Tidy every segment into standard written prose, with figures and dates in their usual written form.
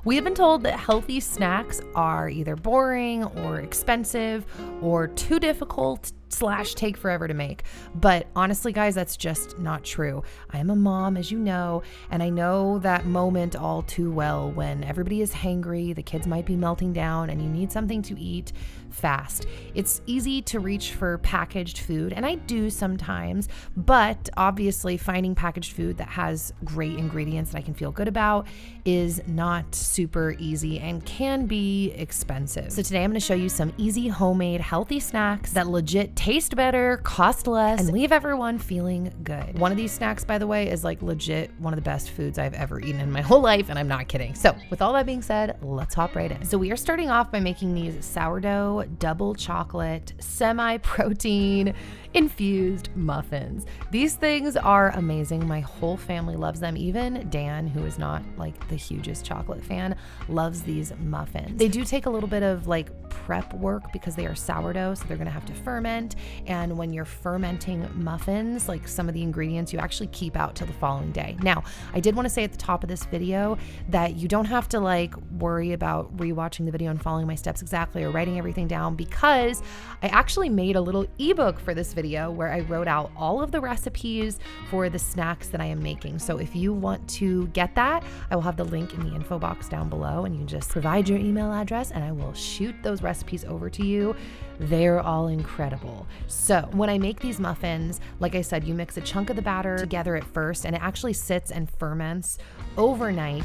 We have been told that healthy snacks are either boring or expensive or too difficult / take forever to make. But honestly, guys, that's just not true. I am a mom, as you know, and I know that moment all too well when everybody is hangry, the kids might be melting down, and you need something to eat fast. It's easy to reach for packaged food, and I do sometimes, but obviously finding packaged food that has great ingredients that I can feel good about is not super easy and can be expensive. So today I'm going to show you some easy homemade healthy snacks that legit taste better, cost less, and leave everyone feeling good. One of these snacks, by the way, is like legit one of the best foods I've ever eaten in my whole life, and I'm not kidding. So with all that being said, let's hop right in. So we are starting off by making these sourdough double chocolate semi-protein infused muffins. These things are amazing. My whole family loves them. Even Dan, who is not like the hugest chocolate fan, loves these muffins. They do take a little bit of like prep work because they are sourdough, so they're gonna have to ferment. And when you're fermenting muffins, like some of the ingredients you actually keep out till the following day. Now, I did want to say at the top of this video that you don't have to like worry about rewatching the video and following my steps exactly or writing everything down, because I actually made a little ebook for this video where I wrote out all of the recipes for the snacks that I am making. So if you want to get that, I will have the link in the info box down below, and you can just provide your email address and I will shoot those recipes over to you. They're all incredible. So when I make these muffins, like I said, you mix a chunk of the batter together at first, and it actually sits and ferments overnight.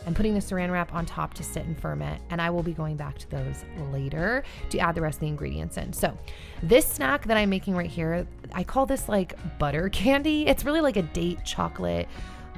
I'm putting the saran wrap on top to sit and ferment, and I will be going back to those later to add the rest of the ingredients in. So this snack that I'm making right here, I call this like butter candy. It's really like a date chocolate,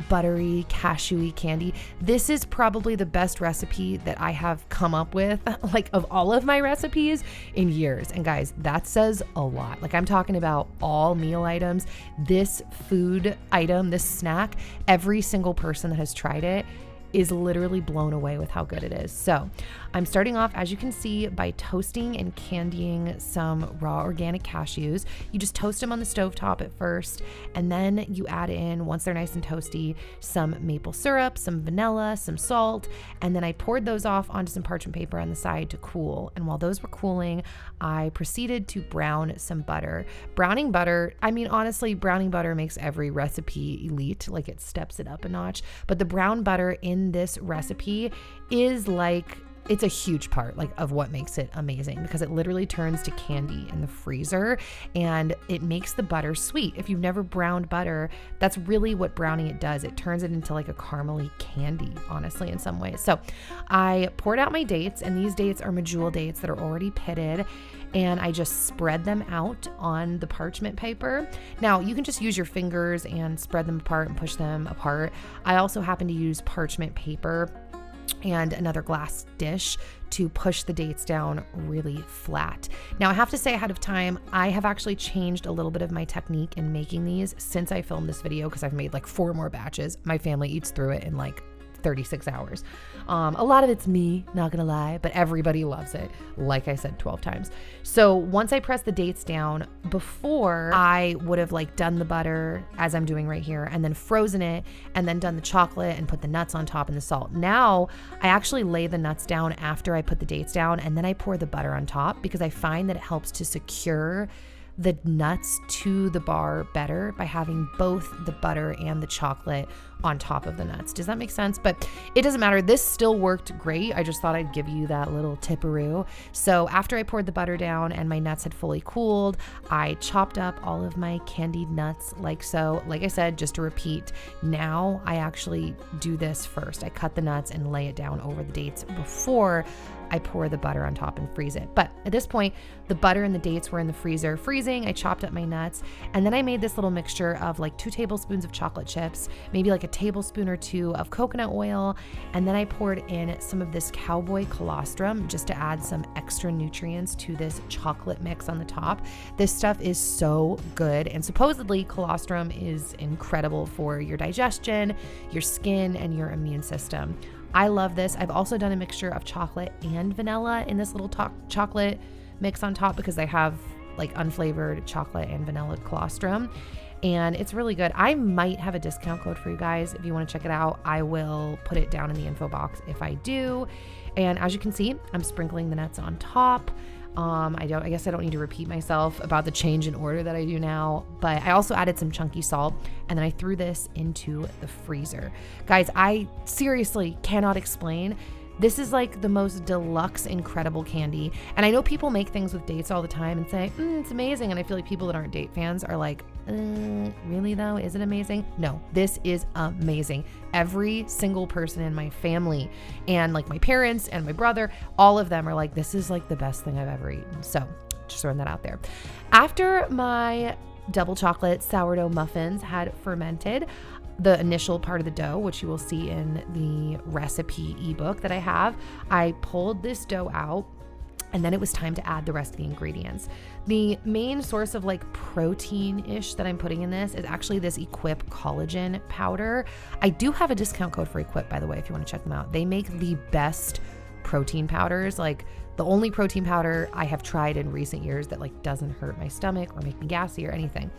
buttery, cashewy candy. This is probably the best recipe that I have come up with, like of all of my recipes in years. And guys, that says a lot. Like I'm talking about all meal items. This food item, this snack, every single person that has tried it is literally blown away with how good it is. So I'm starting off, as you can see, by toasting and candying some raw organic cashews. You just toast them on the stovetop at first, and then you add in, once they're nice and toasty, some maple syrup, some vanilla, some salt, and then I poured those off onto some parchment paper on the side to cool. And while those were cooling, I proceeded to brown some butter. Browning butter, I mean, honestly, browning butter makes every recipe elite, like it steps it up a notch. But the brown butter in this recipe is like, it's a huge part like of what makes it amazing, because it literally turns to candy in the freezer and it makes the butter sweet. If you've never browned butter, that's really what browning it does. It turns it into like a caramely candy, honestly, in some ways. So I poured out my dates, and these dates are medjool dates that are already pitted, and I just spread them out on the parchment paper. Now you can just use your fingers and spread them apart and push them apart. I also happen to use parchment paper and another glass dish to push the dates down really flat. Now I have to say ahead of time, I have actually changed a little bit of my technique in making these since I filmed this video, because I've made like 4 more batches. My family eats through it in like 36 hours. A lot of it's me, not gonna lie, but everybody loves it, like I said 12 times. So once I press the dates down, before I would have like done the butter as I'm doing right here, and then frozen it, and then done the chocolate and put the nuts on top and the salt. Now I actually lay the nuts down after I put the dates down, and then I pour the butter on top, because I find that it helps to secure the nuts to the bar better by having both the butter and the chocolate on top of the nuts. Does that make sense? But it doesn't matter. This still worked great. I just thought I'd give you that little tipperoo. So after I poured the butter down and my nuts had fully cooled, I chopped up all of my candied nuts like so. Like I said, just to repeat, now I actually do this first. I cut the nuts and lay it down over the dates before I pour the butter on top and freeze it. But at this point, the butter and the dates were in the freezer freezing. I chopped up my nuts, and then I made this little mixture of like 2 tablespoons of chocolate chips, maybe like a tablespoon or 2 of coconut oil, and then I poured in some of this Cowboy Colostrum just to add some extra nutrients to this chocolate mix on the top. This stuff is so good, and supposedly colostrum is incredible for your digestion, your skin, and your immune system. I love this. I've also done a mixture of chocolate and vanilla in this little chocolate mix on top because they have like unflavored chocolate and vanilla colostrum. And it's really good. I might have a discount code for you guys. If you want to check it out, I will put it down in the info box if I do. And as you can see, I'm sprinkling the nuts on top. I guess I don't need to repeat myself about the change in order that I do now, but I also added some chunky salt and then I threw this into the freezer. Guys, I seriously cannot explain. This is like the most deluxe, incredible candy. And I know people make things with dates all the time and say, it's amazing. And I feel like people that aren't date fans are like, really though? Is it amazing? No, this is amazing. Every single person in my family and like my parents and my brother, all of them are like, this is like the best thing I've ever eaten. So just throwing that out there. After my double chocolate sourdough muffins had fermented, the initial part of the dough, which you will see in the recipe ebook that I have, I pulled this dough out and then it was time to add the rest of the ingredients. The main source of like protein-ish that I'm putting in this is actually this Equip collagen powder. I do have a discount code for Equip, by the way, if you want to check them out. They make the best protein powders, like the only protein powder I have tried in recent years that like doesn't hurt my stomach or make me gassy or anything.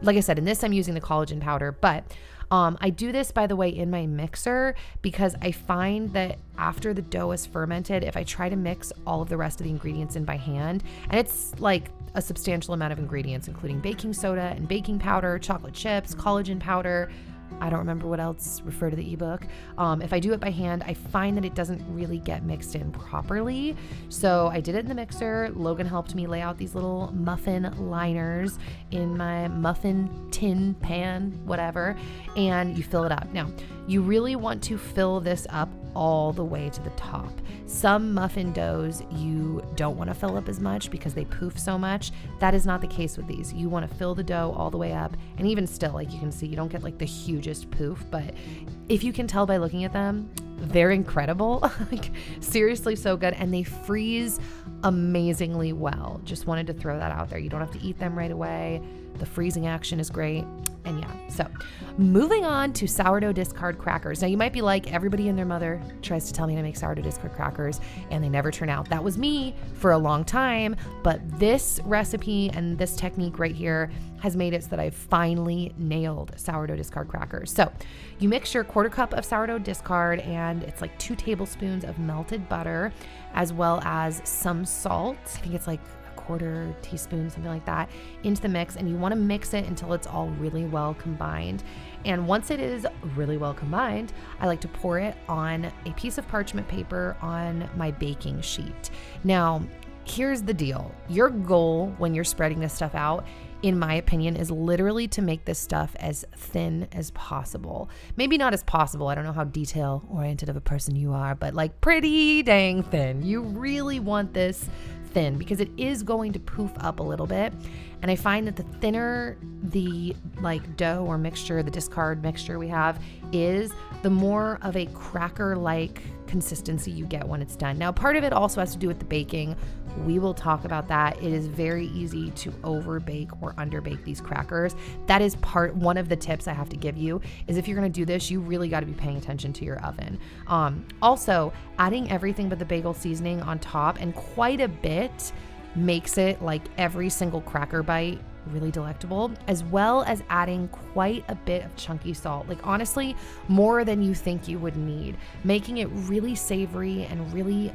Like I said, in this I'm using the collagen powder, but I do this, by the way, in my mixer because I find that after the dough is fermented, if I try to mix all of the rest of the ingredients in by hand, and it's like a substantial amount of ingredients, including baking soda and baking powder, chocolate chips, collagen powder, I don't remember what else, refer to the ebook. If I do it by hand, I find that it doesn't really get mixed in properly. So I did it in the mixer. Logan helped me lay out these little muffin liners in my muffin tin pan, whatever, and you fill it up. Now, you really want to fill this up all the way to the top. Some muffin doughs you don't want to fill up as much because they poof so much. That is not the case with these. You want to fill the dough all the way up, and even still, like you can see, you don't get like the hugest poof, but if you can tell by looking at them, they're incredible. Like seriously so good, and they freeze amazingly well. Just wanted to throw that out there. You don't have to eat them right away. The freezing action is great. And yeah, so moving on to sourdough discard crackers. Now you might be like, everybody and their mother tries to tell me to make sourdough discard crackers and they never turn out. That was me for a long time, but this recipe and this technique right here has made it so that I've finally nailed sourdough discard crackers. So you mix your 1/4 cup of sourdough discard and it's like 2 tablespoons of melted butter, as well as some salt. I think it's like 1/4 teaspoon, something like that, into the mix, and you want to mix it until it's all really well combined. And once it is really well combined, I like to pour it on a piece of parchment paper on my baking sheet. Now, here's the deal. Your goal when you're spreading this stuff out, in my opinion, is literally to make this stuff as thin as possible. Maybe not as possible. I don't know how detail oriented of a person you are, but like pretty dang thin. You really want this thin because it is going to poof up a little bit. And I find that the thinner the like dough or mixture, the discard mixture we have is, the more of a cracker-like consistency you get when it's done. Now, part of it also has to do with the baking. We will talk about that. It is very easy to overbake or underbake these crackers. That is one of the tips I have to give you is if you're going to do this, you really got to be paying attention to your oven. Also, adding everything but the bagel seasoning on top and quite a bit makes it like every single cracker bite really delectable, as well as adding quite a bit of chunky salt, like honestly more than you think you would need, making it really savory and really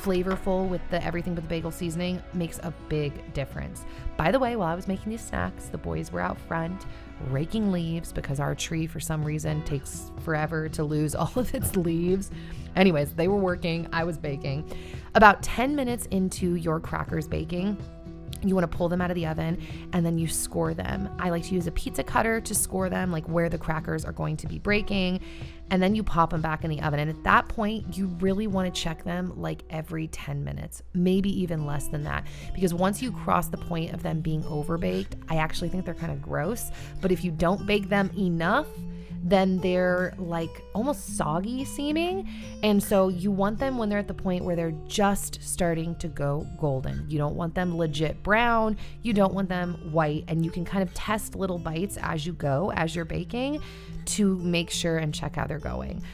flavorful with the everything but the bagel seasoning makes a big difference. By the way, while I was making these snacks, the boys were out front raking leaves because our tree for some reason takes forever to lose all of its leaves. Anyways, they were working, I was baking. About 10 minutes into your crackers baking, you want to pull them out of the oven and then you score them. I like to use a pizza cutter to score them, like where the crackers are going to be breaking, and then you pop them back in the oven. And at that point, you really want to check them like every 10 minutes, maybe even less than that, because once you cross the point of them being overbaked, I actually think they're kind of gross. But if you don't bake them enough, then they're like almost soggy seeming. And so you want them when they're at the point where they're just starting to go golden. You don't want them legit brown. You don't want them white. And you can kind of test little bites as you go, as you're baking, to make sure and check how they're going.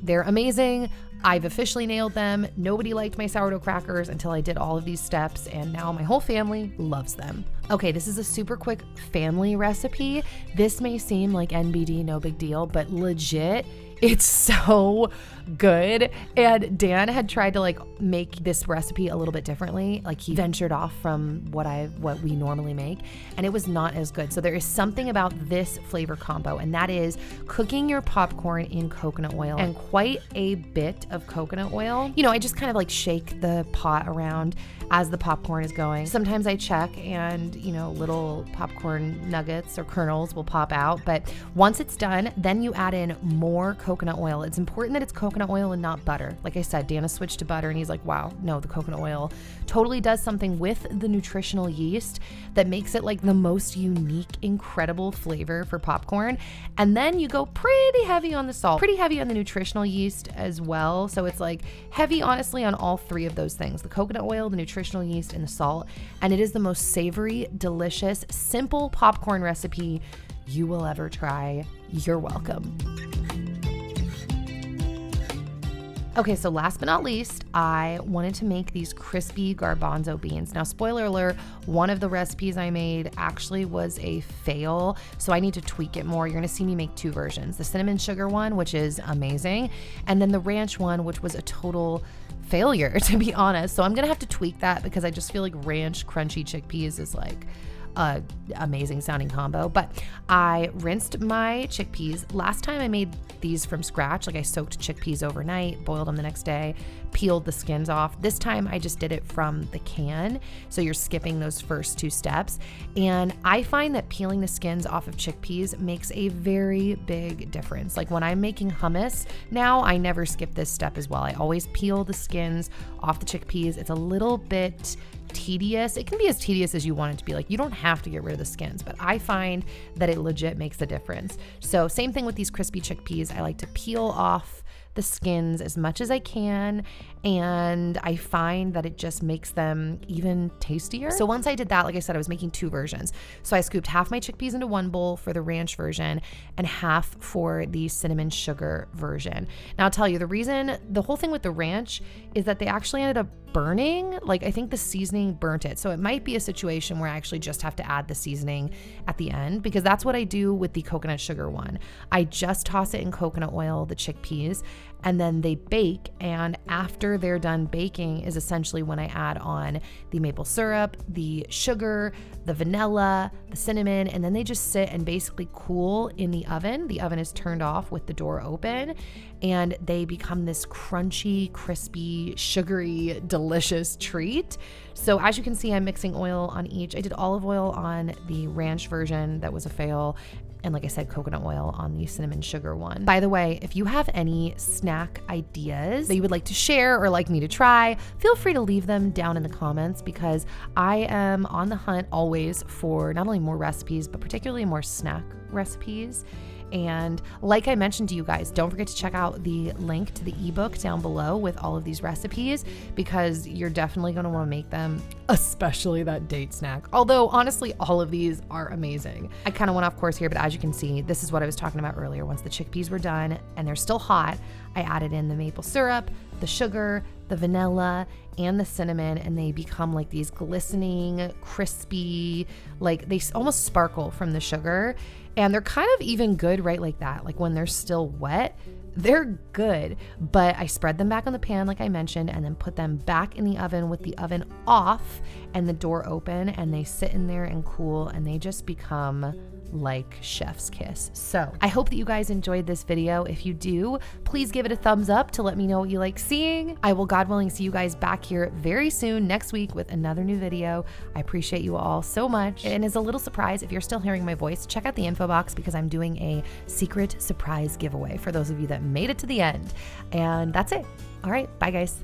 They're amazing. I've officially nailed them. Nobody liked my sourdough crackers until I did all of these steps, and now my whole family loves them. Okay, this is a super quick family recipe. This may seem like NBD, no big deal, but legit, it's so good. And Dan had tried to like make this recipe a little bit differently. Like he ventured off from what we normally make, and it was not as good. So there is something about this flavor combo, and that is cooking your popcorn in coconut oil, and quite a bit of coconut oil. You know, I just kind of like shake the pot around as the popcorn is going. Sometimes I check and, you know, little popcorn nuggets or kernels will pop out. But once it's done, then you add in more coconut oil. It's important that it's coconut oil and not butter. Like I said, Dana switched to butter and he's like, wow, no, the coconut oil totally does something with the nutritional yeast that makes it like the most unique, incredible flavor for popcorn. And then you go pretty heavy on the salt, pretty heavy on the nutritional yeast as well. So it's like heavy, honestly, on all three of those things, the coconut oil, the nutritional yeast, and the salt. And it is the most savory, delicious, simple popcorn recipe you will ever try. You're welcome. Okay, so last but not least, I wanted to make these crispy garbanzo beans. Now, spoiler alert, one of the recipes I made actually was a fail, so I need to tweak it more. You're gonna see me make two versions, the cinnamon sugar one, which is amazing, and then the ranch one, which was a total failure, to be honest. So I'm gonna have to tweak that because I just feel like ranch crunchy chickpeas is like amazing sounding combo. But I rinsed my chickpeas. Last time I made these from scratch, like I soaked chickpeas overnight, boiled them the next day, peeled the skins off. This time I just did it from the can, so you're skipping those first two steps. And I find that peeling the skins off of chickpeas makes a very big difference. Like when I'm making hummus now, I never skip this step as well. I always peel the skins off the chickpeas. It's a little bit tedious. It can be as tedious as you want it to be. Like you don't have to get rid of the skins, but I find that it legit makes a difference. So same thing with these crispy chickpeas. I like to peel off the skins as much as I can, and I find that it just makes them even tastier. So once I did that, like I said, I was making two versions. So I scooped half my chickpeas into one bowl for the ranch version and half for the cinnamon sugar version. Now I'll tell you, the whole thing with the ranch is that they actually ended up burning. Like I think the seasoning burnt it. So it might be a situation where I actually just have to add the seasoning at the end, because that's what I do with the coconut sugar one. I just toss it in coconut oil, the chickpeas, and then they bake. And after they're done baking is essentially when I add on the maple syrup, the sugar, the vanilla, the cinnamon, and then they just sit and basically cool in the oven. The oven is turned off with the door open, and they become this crunchy, crispy, sugary, delicious treat. So as you can see, I'm mixing oil on each. I did olive oil on the ranch version that was a fail, and like I said, coconut oil on the cinnamon sugar one. By the way, if you have any snack ideas that you would like to share or like me to try, feel free to leave them down in the comments, because I am on the hunt always for not only more recipes, but particularly more snack recipes. And like I mentioned to you guys, don't forget to check out the link to the ebook down below with all of these recipes, because you're definitely going to want to make them, especially that date snack. Although honestly, all of these are amazing. I kind of went off course here, but as you can see, this is what I was talking about earlier. Once the chickpeas were done and they're still hot, I added in the maple syrup, the sugar, the vanilla, and the cinnamon, and they become like these glistening, crispy, like they almost sparkle from the sugar. And they're kind of even good right like that. Like when they're still wet, they're good. But I spread them back on the pan like I mentioned, and then put them back in the oven with the oven off and the door open, and they sit in there and cool, and they just become like chef's kiss. So I hope that you guys enjoyed this video. If you do, please give it a thumbs up to let me know what you like seeing. I will, God willing, see you guys back here very soon next week with another new video. I appreciate you all so much. And as a little surprise, if you're still hearing my voice, check out the info box, because I'm doing a secret surprise giveaway for those of you that made it to the end. And that's it. All right, bye guys.